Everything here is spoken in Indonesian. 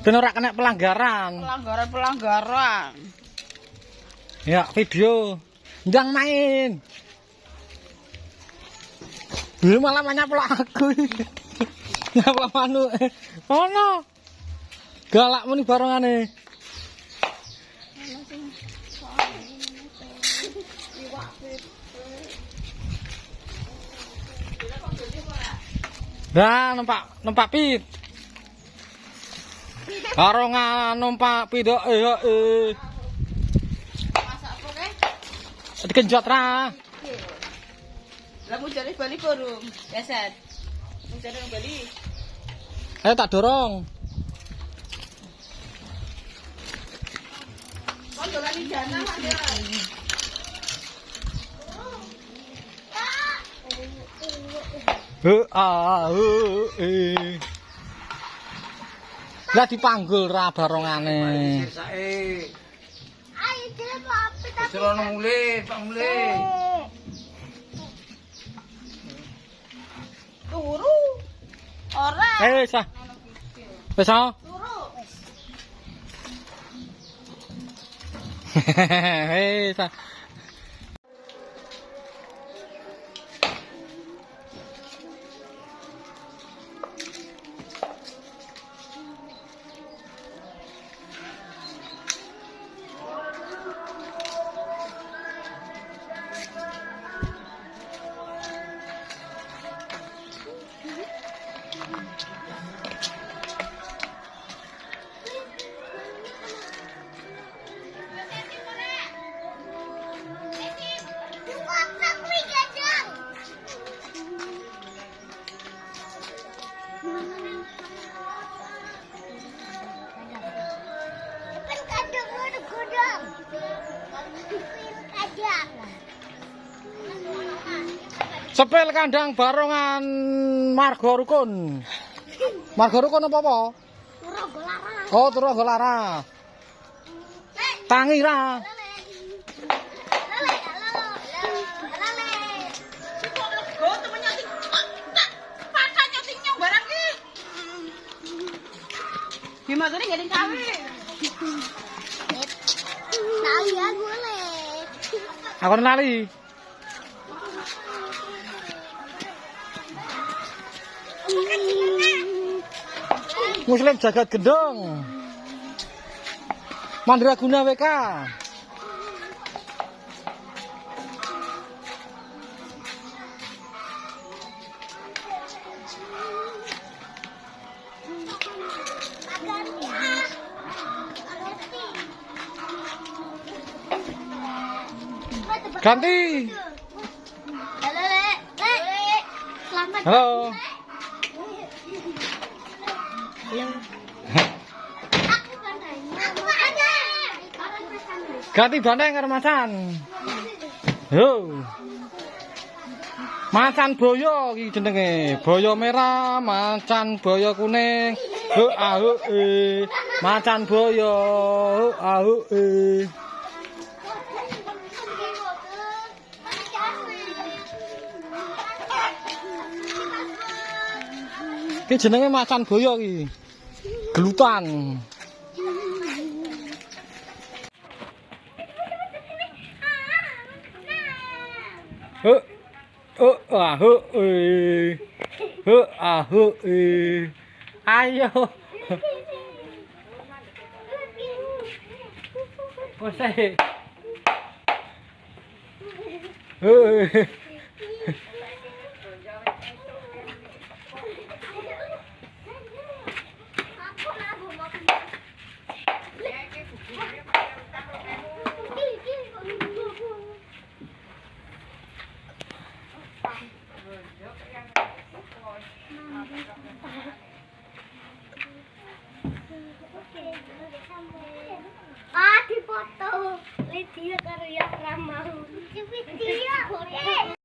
Ben ora kena pelanggaran. Pelanggaran. Ya, video. Ndang main. Dulu malah nyapel aku. Nyapel manuk. Ono. Galakmu ni barengane. Nah, numpak pit. Karo numpak pidok Masak apa ke? dikenjot ra. Lah mau cari Bali burung. Biasa. Mau cari Bali. Ayo tak dorong. Kok dolan di jana ya? Lah dipanggul ra barongane. Ayo jelek apa tapi. Serono mulih, Pak mulih. Turu. Ora. Wis ah. Wis ah. Turu. Wis ah. Sepel kandang barongan Marga Rukun. Marga Rukun apa? Oh, Turagolara. Tangi ra. Gimana nih gading kami? Kalian boleh. Aku nali. Muslim jagat gendong. Mandraguna WK. Ganti. Halo, Lek. Selamat. Halo. Ganti bandeng karo macan. Yo. Macan boyo iki jenenge. Boyo merah, macan boyo kuning. Macan boyo. Iki jenenge macan boyo iki. Gelutan. Ayo. Posai. Dipoto Lydia karo ya ramah. Video.